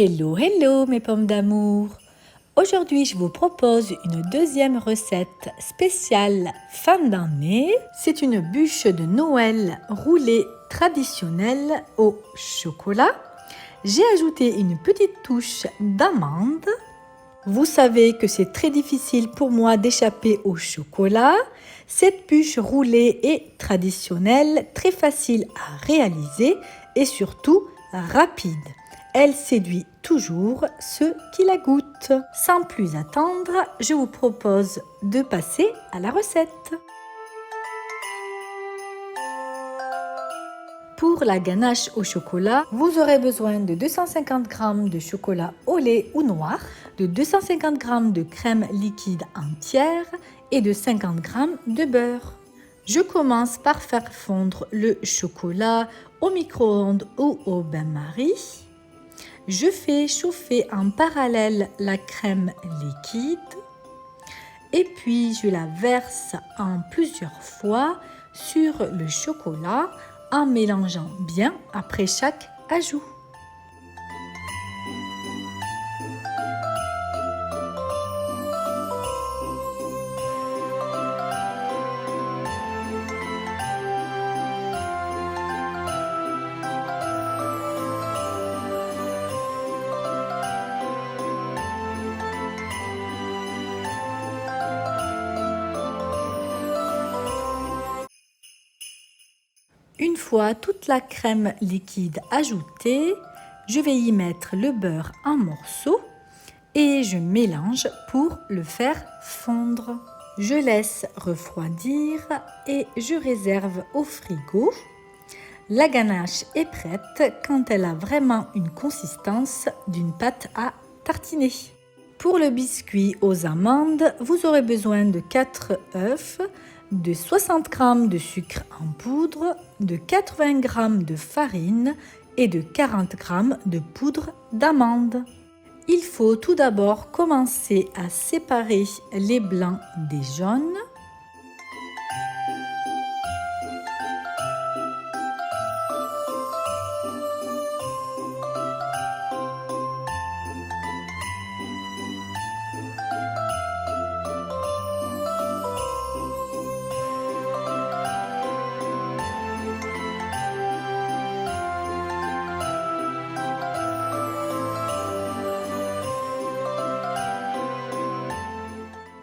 Hello, hello mes pommes d'amour. Aujourd'hui, je vous propose une deuxième recette spéciale fin d'année. C'est une bûche de Noël roulée traditionnelle au chocolat. J'ai ajouté une petite touche d'amande. Vous savez que c'est très difficile pour moi d'échapper au chocolat. Cette bûche roulée est traditionnelle, très facile à réaliser et surtout rapide. Elle séduit toujours ceux qui la goûtent. Sans plus attendre, je vous propose de passer à la recette. Pour la ganache au chocolat, vous aurez besoin de 250 g de chocolat au lait ou noir, de 250 g de crème liquide entière et de 50 g de beurre. Je commence par faire fondre le chocolat au micro-ondes ou au bain-marie. Je fais chauffer en parallèle la crème liquide et puis je la verse en plusieurs fois sur le chocolat en mélangeant bien après chaque ajout. Une fois toute la crème liquide ajoutée, je vais y mettre le beurre en morceaux et je mélange pour le faire fondre. Je laisse refroidir et je réserve au frigo. La ganache est prête quand elle a vraiment une consistance d'une pâte à tartiner. Pour le biscuit aux amandes, vous aurez besoin de 4 œufs, de 60 g de sucre en poudre, de 80 g de farine et de 40 g de poudre d'amande. Il faut tout d'abord commencer à séparer les blancs des jaunes.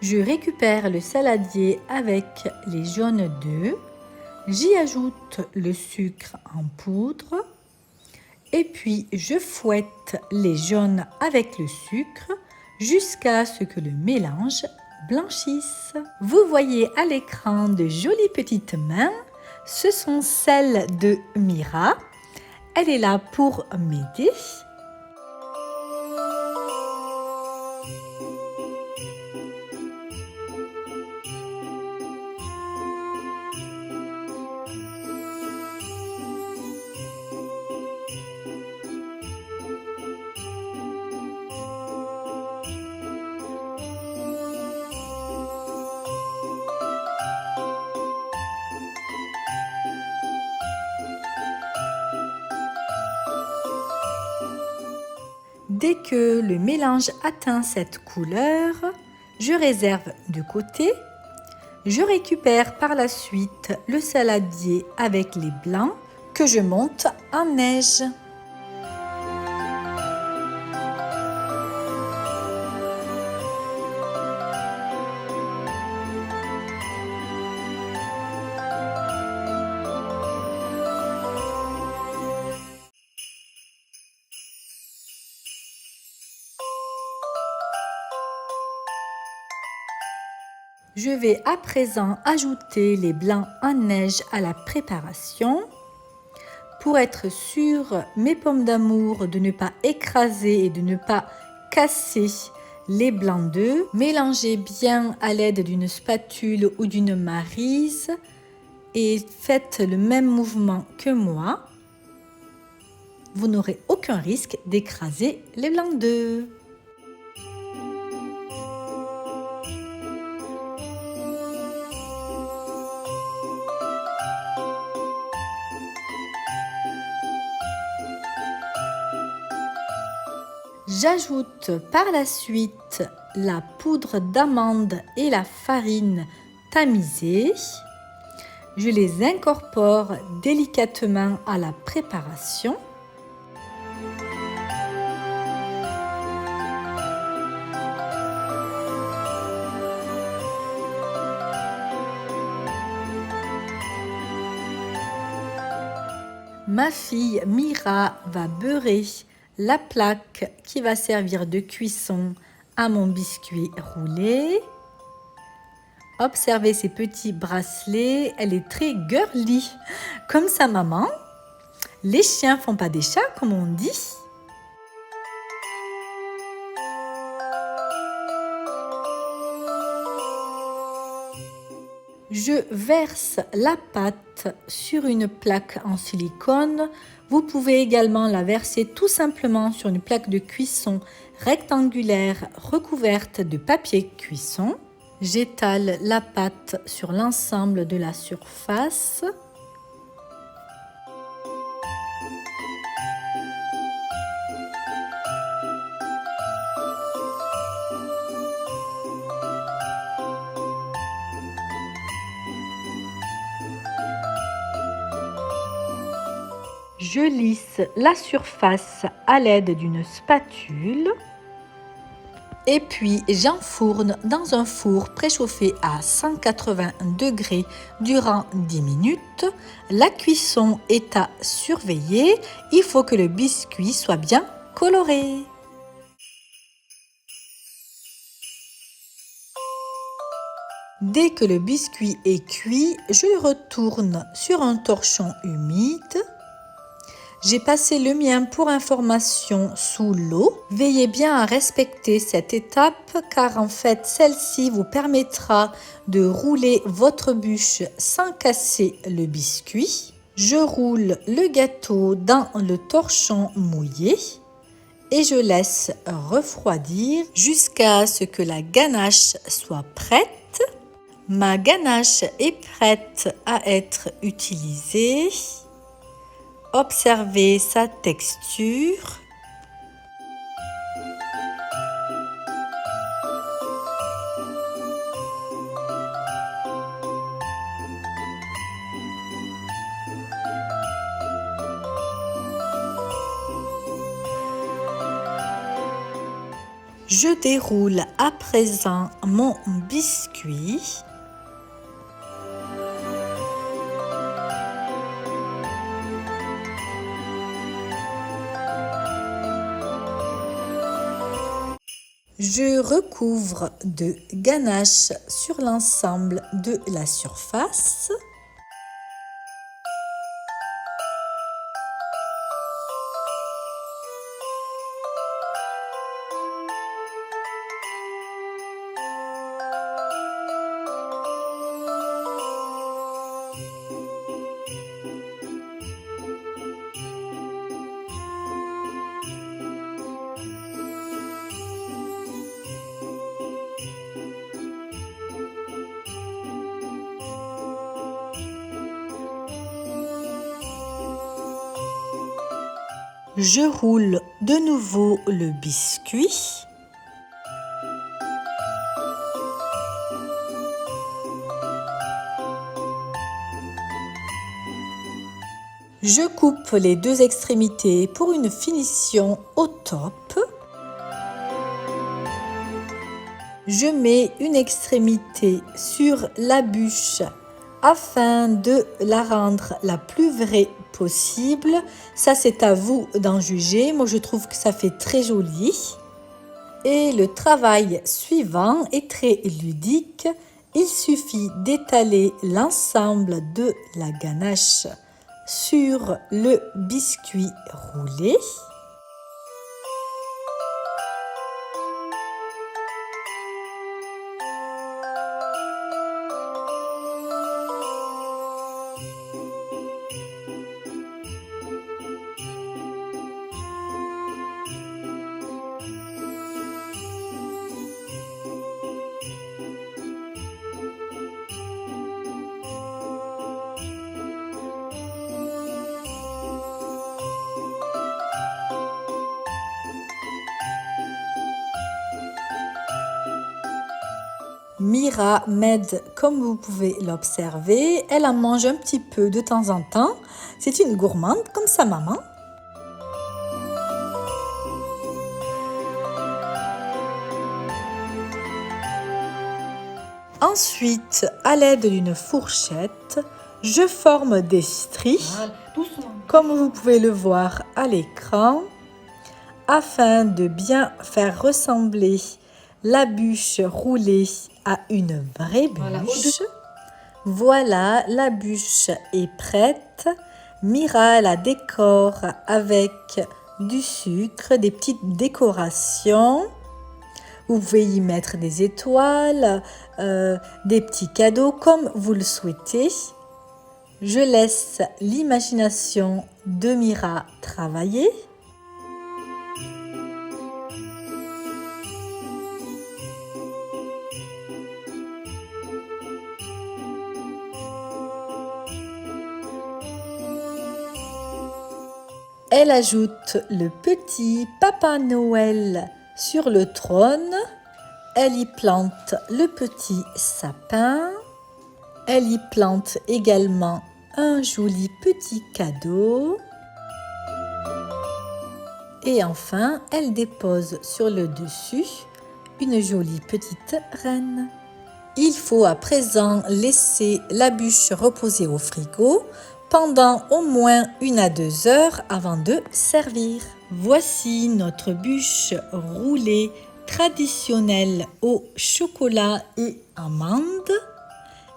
Je récupère le saladier avec les jaunes d'œufs, j'y ajoute le sucre en poudre et puis je fouette les jaunes avec le sucre jusqu'à ce que le mélange blanchisse. Vous voyez à l'écran de jolies petites mains, ce sont celles de Mira. Elle est là pour m'aider. Dès que le mélange atteint cette couleur, je réserve de côté. Je récupère par la suite le saladier avec les blancs que je monte en neige. Je vais à présent ajouter les blancs en neige à la préparation. Pour être sûr, mes pommes d'amour, de ne pas écraser et de ne pas casser les blancs d'œufs, mélangez bien à l'aide d'une spatule ou d'une maryse et faites le même mouvement que moi. Vous n'aurez aucun risque d'écraser les blancs d'œufs. J'ajoute par la suite la poudre d'amande et la farine tamisée. Je les incorpore délicatement à la préparation. Ma fille Mira va beurrer la plaque qui va servir de cuisson à mon biscuit roulé. Observez ces petits bracelets, elle est très girly, comme sa maman. Les chiens font pas des chats, comme on dit. Je verse la pâte sur une plaque en silicone. Vous pouvez également la verser tout simplement sur une plaque de cuisson rectangulaire recouverte de papier cuisson. J'étale la pâte sur l'ensemble de la surface. Je lisse la surface à l'aide d'une spatule et puis j'enfourne dans un four préchauffé à 180 degrés durant 10 minutes. La cuisson est à surveiller, il faut que le biscuit soit bien coloré. Dès que le biscuit est cuit, je le retourne sur un torchon humide. J'ai passé le mien pour information sous l'eau. Veillez bien à respecter cette étape car en fait celle-ci vous permettra de rouler votre bûche sans casser le biscuit. Je roule le gâteau dans le torchon mouillé et je laisse refroidir jusqu'à ce que la ganache soit prête. Ma ganache est prête à être utilisée. Observez sa texture. Je déroule à présent mon biscuit. Je recouvre de ganache sur l'ensemble de la surface. Je roule de nouveau le biscuit. Je coupe les deux extrémités pour une finition au top. Je mets une extrémité sur la bûche afin de la rendre la plus vraie possible. Ça, c'est à vous d'en juger. Moi, je trouve que ça fait très joli. Et le travail suivant est très ludique. Il suffit d'étaler l'ensemble de la ganache sur le biscuit roulé. Mira m'aide comme vous pouvez l'observer. Elle en mange un petit peu de temps en temps. C'est une gourmande comme sa maman. Ensuite, à l'aide d'une fourchette, je forme des stries, comme vous pouvez le voir à l'écran, afin de bien faire ressembler la bûche roulée à une vraie bûche. Voilà, la bûche est prête. Mira la décore avec du sucre, des petites décorations. Vous pouvez y mettre des étoiles, des petits cadeaux comme vous le souhaitez. Je laisse l'imagination de Mira travailler. Elle ajoute le petit Papa Noël sur le trône. Elle y plante le petit sapin. Elle y plante également un joli petit cadeau. Et enfin, elle dépose sur le dessus une jolie petite reine. Il faut à présent laisser la bûche reposer au frigo pendant au moins 1 à 2 heures avant de servir. Voici notre bûche roulée traditionnelle au chocolat et amandes.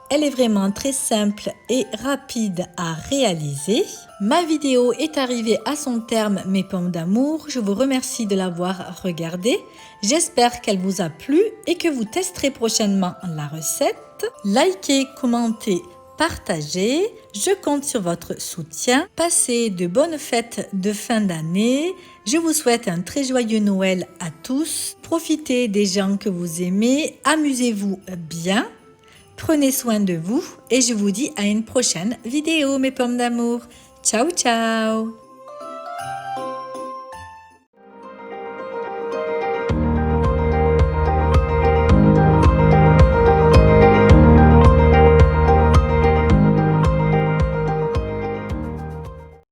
Elle est vraiment très simple et rapide à réaliser. Ma vidéo est arrivée à son terme, mes pommes d'amour. Je vous remercie de l'avoir regardée. J'espère qu'elle vous a plu et que vous testerez prochainement la recette. Likez, commentez, partagez. Je compte sur votre soutien. Passez de bonnes fêtes de fin d'année. Je vous souhaite un très joyeux Noël à tous. Profitez des gens que vous aimez. Amusez-vous bien. Prenez soin de vous et je vous dis à une prochaine vidéo, mes pommes d'amour. Ciao, ciao!